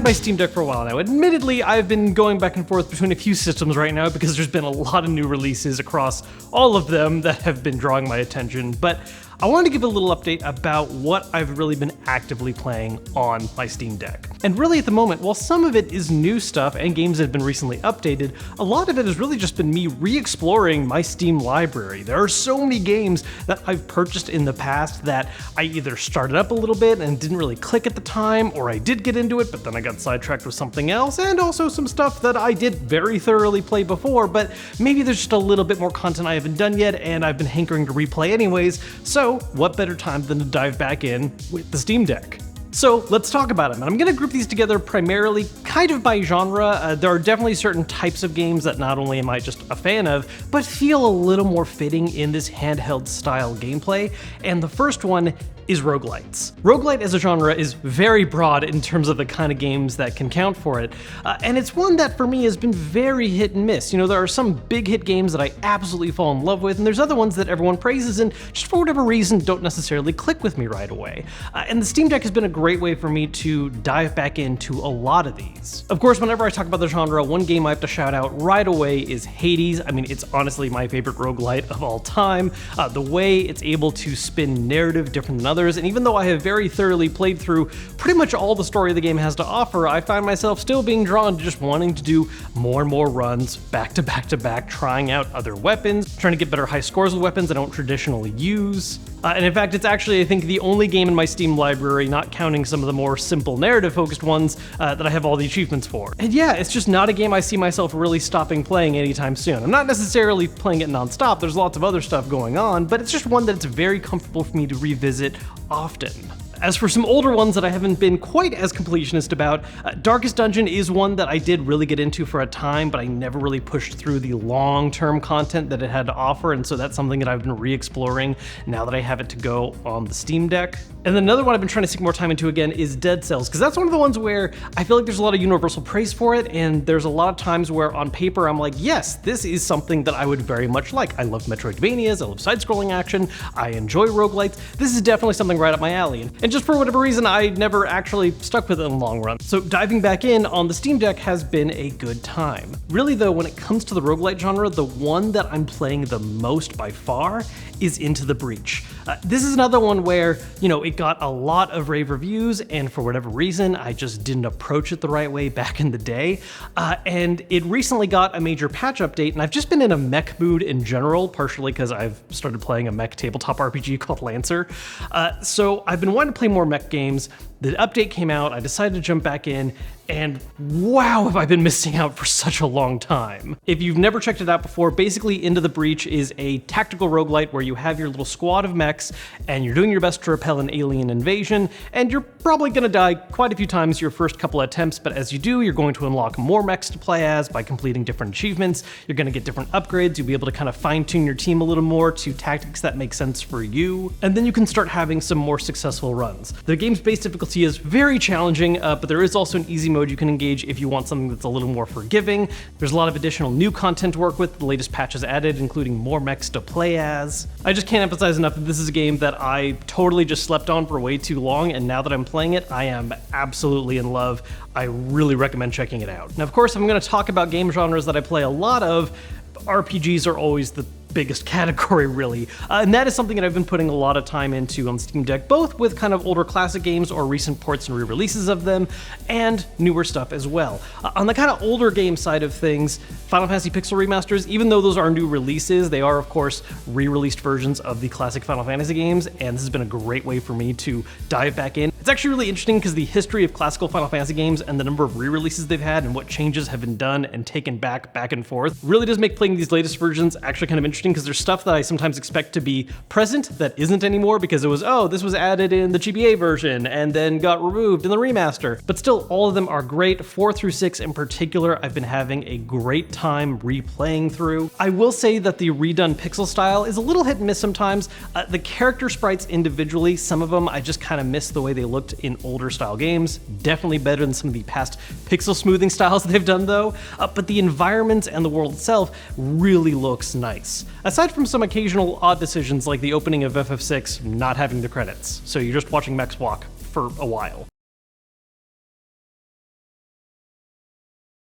my Steam Deck for a while now. Admittedly, I've been going back and forth between a few systems right now because there's been a lot of new releases across all of them that have been drawing my attention, but I wanted to give a little update about what I've really been actively playing on my Steam Deck. And really at the moment, while some of it is new stuff and games that have been recently updated, a lot of it has really just been me re-exploring my Steam library. There are so many games that I've purchased in the past that I either started up a little bit and didn't really click at the time, or I did get into it, but then I got sidetracked with something else, and also some stuff that I did very thoroughly play before, but maybe there's just a little bit more content I haven't done yet, and I've been hankering to replay anyways, so what better time than to dive back in with the Steam Deck? So let's talk about them. I'm going to group these together primarily kind of by genre. There are definitely certain types of games that not only am I just a fan of, but feel a little more fitting in this handheld style gameplay. And the first one is roguelites. Roguelite as a genre is very broad in terms of the kind of games that can count for it, and it's one that for me has been very hit and miss. You know, there are some big hit games that I absolutely fall in love with, and there's other ones that everyone praises and just for whatever reason don't necessarily click with me right away. And the Steam Deck has been a great way for me to dive back into a lot of these. Of course, whenever I talk about the genre, one game I have to shout out right away is Hades. I mean, it's honestly my favorite roguelite of all time. The way it's able to spin narrative different than others, and even though I have very thoroughly played through pretty much all the story the game has to offer, I find myself still being drawn to just wanting to do more and more runs back to back to back, trying out other weapons, trying to get better high scores with weapons I don't traditionally use. And in fact, it's actually, I think, the only game in my Steam library, not counting some of the more simple narrative-focused ones, that I have all the achievements for. And yeah, it's just not a game I see myself really stopping playing anytime soon. I'm not necessarily playing it non-stop, there's lots of other stuff going on, but it's just one that it's very comfortable for me to revisit often. As for some older ones that I haven't been quite as completionist about, Darkest Dungeon is one that I did really get into for a time, but I never really pushed through the long-term content that it had to offer, and so that's something that I've been re-exploring now that I have it to go on the Steam Deck. And then another one I've been trying to sink more time into again is Dead Cells, because that's one of the ones where I feel like there's a lot of universal praise for it, and there's a lot of times where on paper I'm like, yes, this is something that I would very much like. I love Metroidvanias, I love side-scrolling action, I enjoy roguelites. This is definitely something right up my alley. And just for whatever reason, I never actually stuck with it in the long run. So diving back in on the Steam Deck has been a good time. Really though, when it comes to the roguelite genre, the one that I'm playing the most by far is Into the Breach. This is another one where, you know, it got a lot of rave reviews, and for whatever reason, I just didn't approach it the right way back in the day. And it recently got a major patch update, and I've just been in a mech mood in general, partially because I've started playing a mech tabletop RPG called Lancer. So I've been wanting to play more mech games. The update came out, I decided to jump back in, and wow, have I been missing out for such a long time. If you've never checked it out before, basically Into the Breach is a tactical roguelite where you have your little squad of mechs, and you're doing your best to repel an alien invasion, and you're probably gonna die quite a few times your first couple attempts, but as you do, you're going to unlock more mechs to play as by completing different achievements. You're gonna get different upgrades, you'll be able to kind of fine-tune your team a little more to tactics that make sense for you, and then you can start having some more successful runs. The game's base difficulty is very challenging, but there is also an easy mode you can engage if you want something that's a little more forgiving. There's a lot of additional new content to work with, the latest patches added, including more mechs to play as. I just can't emphasize enough that this is a game that I totally just slept on for way too long, and now that I'm playing it, I am absolutely in love. I really recommend checking it out. Now, of course, I'm going to talk about game genres that I play a lot of. RPGs are always the biggest category, really. And that is something that I've been putting a lot of time into on Steam Deck, both with kind of older classic games or recent ports and re-releases of them, and newer stuff as well. On the kind of older game side of things, Final Fantasy Pixel Remasters, even though those are new releases, they are, of course, re-released versions of the classic Final Fantasy games, and this has been a great way for me to dive back in. It's actually really interesting because the history of classical Final Fantasy games and the number of re-releases they've had and what changes have been done and taken back and forth really does make playing these latest versions actually kind of interesting, because there's stuff that I sometimes expect to be present that isn't anymore because it was, oh, this was added in the GBA version and then got removed in the remaster. But still, all of them are great. 4 through 6 in particular, I've been having a great time replaying through. I will say that the redone pixel style is a little hit and miss sometimes. The character sprites individually, some of them I just kind of miss the way they looked in older style games. Definitely better than some of the past pixel smoothing styles they've done though. But the environments and the world itself really looks nice. Aside from some occasional odd decisions like the opening of FF6 not having the credits, so you're just watching mechs walk for a while.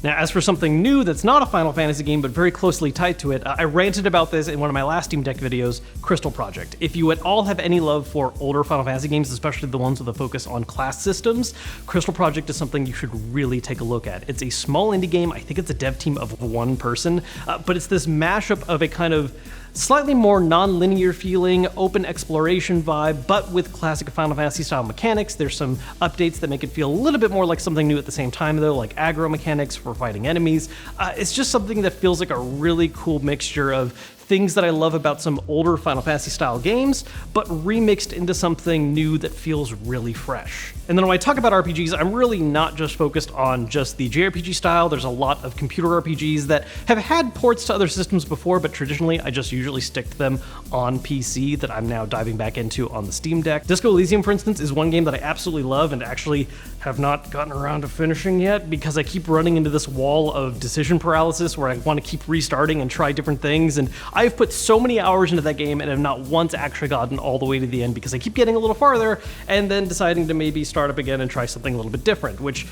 Now, as for something new that's not a Final Fantasy game, but very closely tied to it, I ranted about this in one of my last Steam Deck videos, Crystal Project. If you at all have any love for older Final Fantasy games, especially the ones with a focus on class systems, Crystal Project is something you should really take a look at. It's a small indie game. I think it's a dev team of one person, but it's this mashup of a kind of slightly more non-linear feeling, open exploration vibe, but with classic Final Fantasy style mechanics. There's some updates that make it feel a little bit more like something new at the same time though, like aggro mechanics for fighting enemies. It's just something that feels like a really cool mixture of things that I love about some older Final Fantasy style games, but remixed into something new that feels really fresh. And then when I talk about RPGs, I'm really not just focused on just the JRPG style. There's a lot of computer RPGs that have had ports to other systems before, but traditionally I just usually stick to them on PC that I'm now diving back into on the Steam Deck. Disco Elysium, for instance, is one game that I absolutely love and actually have not gotten around to finishing yet because I keep running into this wall of decision paralysis where I want to keep restarting and try different things, and I've put so many hours into that game and have not once actually gotten all the way to the end because I keep getting a little farther and then deciding to maybe start up again and try something a little bit different, which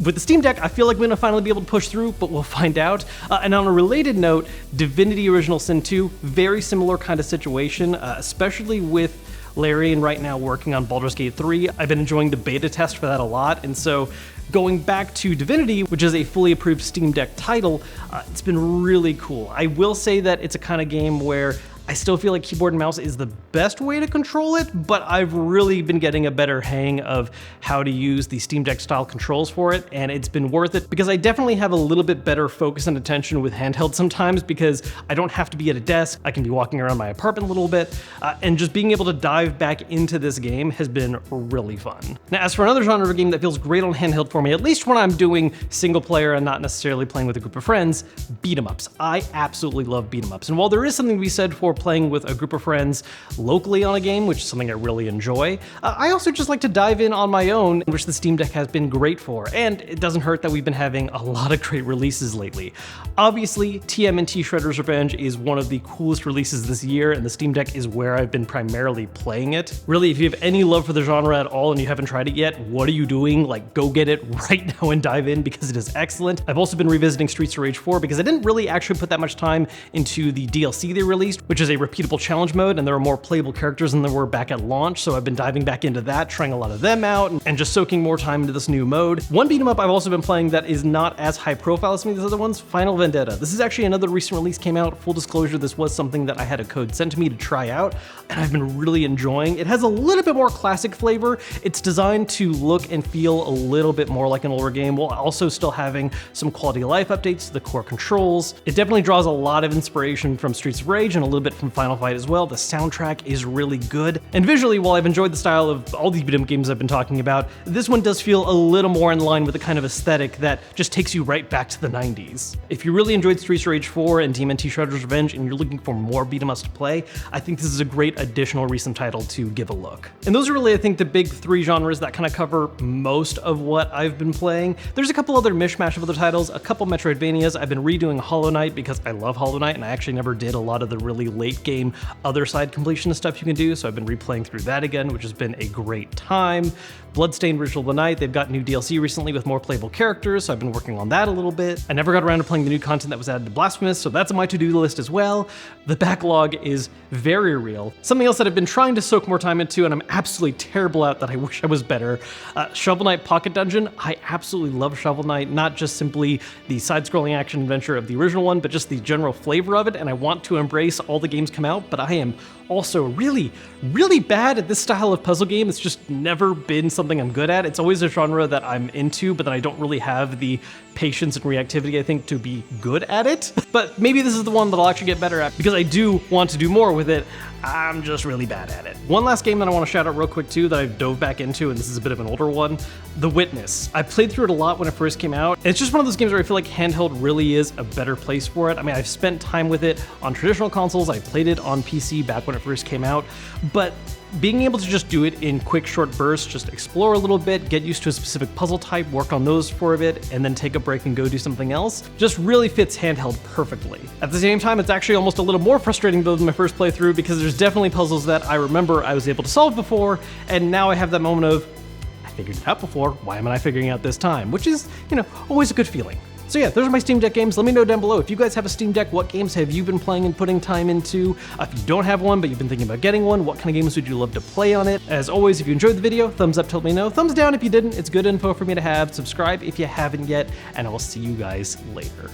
with the Steam Deck, I feel like I'm going to finally be able to push through, but we'll find out. And on a related note, Divinity Original Sin 2, very similar kind of situation, especially with Larian right now working on Baldur's Gate 3. I've been enjoying the beta test for that a lot, and so going back to Divinity, which is a fully approved Steam Deck title, it's been really cool. I will say that it's a kind of game where I still feel like keyboard and mouse is the best way to control it, but I've really been getting a better hang of how to use the Steam Deck style controls for it, and it's been worth it because I definitely have a little bit better focus and attention with handheld sometimes because I don't have to be at a desk. I can be walking around my apartment a little bit, and just being able to dive back into this game has been really fun. Now, as for another genre of game that feels great on handheld for me, at least when I'm doing single player and not necessarily playing with a group of friends, beat 'em ups. I absolutely love beat 'em ups, and while there is something to be said for playing with a group of friends locally on a game, which is something I really enjoy, I also just like to dive in on my own, which the Steam Deck has been great for, and it doesn't hurt that we've been having a lot of great releases lately. Obviously, TMNT Shredder's Revenge is one of the coolest releases this year, and the Steam Deck is where I've been primarily playing it. Really, if you have any love for the genre at all and you haven't tried it yet, what are you doing? Like, go get it right now and dive in because it is excellent. I've also been revisiting Streets of Rage 4 because I didn't really actually put that much time into the DLC they released, which is a repeatable challenge mode, and there are more playable characters than there were back at launch, so I've been diving back into that, trying a lot of them out, and just soaking more time into this new mode. One beat 'em up I've also been playing that is not as high profile as some of these other ones, Final Vendetta. This is actually another recent release, came out. Full disclosure, this was something that I had a code sent to me to try out, and I've been really enjoying. It has a little bit more classic flavor. It's designed to look and feel a little bit more like an older game, while also still having some quality of life updates to the core controls. It definitely draws a lot of inspiration from Streets of Rage and a little bit from Final Fight as well. The soundtrack is really good. And visually, while I've enjoyed the style of all these beat 'em games I've been talking about, this one does feel a little more in line with the kind of aesthetic that just takes you right back to the 90s. If you really enjoyed Streets of Rage 4 and TMNT Shredder's Revenge and you're looking for more beat 'em ups to play, I think this is a great additional recent title to give a look. And those are really, I think, the big three genres that kind of cover most of what I've been playing. There's a couple other mishmash of other titles, a couple Metroidvanias. I've been redoing Hollow Knight because I love Hollow Knight, and I actually never did a lot of the really late game other side completion stuff you can do, so I've been replaying through that again, which has been a great time. Bloodstained Ritual of the Night, they've got new DLC recently with more playable characters, so I've been working on that a little bit. I never got around to playing the new content that was added to Blasphemous, so that's on my to-do list as well. The backlog is very real. Something else that I've been trying to soak more time into, and I'm absolutely terrible at that I wish I was better, Shovel Knight Pocket Dungeon. I absolutely love Shovel Knight, not just simply the side-scrolling action adventure of the original one, but just the general flavor of it, and I want to embrace all the games come out, but I am also really, really bad at this style of puzzle game. It's just never been something I'm good at. It's always a genre that I'm into, but that I don't really have the patience and reactivity, I think, to be good at it. But maybe this is the one that I'll actually get better at because I do want to do more with it. I'm just really bad at it. One last game that I want to shout out real quick too that I've dove back into, and this is a bit of an older one, The Witness. I played through it a lot when it first came out. It's just one of those games where I feel like handheld really is a better place for it. I mean, I've spent time with it on traditional consoles. I played it on PC back when it first came out, but being able to just do it in quick, short bursts, just explore a little bit, get used to a specific puzzle type, work on those for a bit, and then take a break and go do something else, just really fits handheld perfectly. At the same time, it's actually almost a little more frustrating though than my first playthrough because there's definitely puzzles that I remember I was able to solve before, and now I have that moment of, I figured it out before, why am I figuring it out this time? Which is, you know, always a good feeling. So yeah, those are my Steam Deck games. Let me know down below if you guys have a Steam Deck, what games have you been playing and putting time into? If you don't have one, but you've been thinking about getting one, what kind of games would you love to play on it? As always, if you enjoyed the video, thumbs up to let me know. Thumbs down if you didn't. It's good info for me to have. Subscribe if you haven't yet, and I will see you guys later.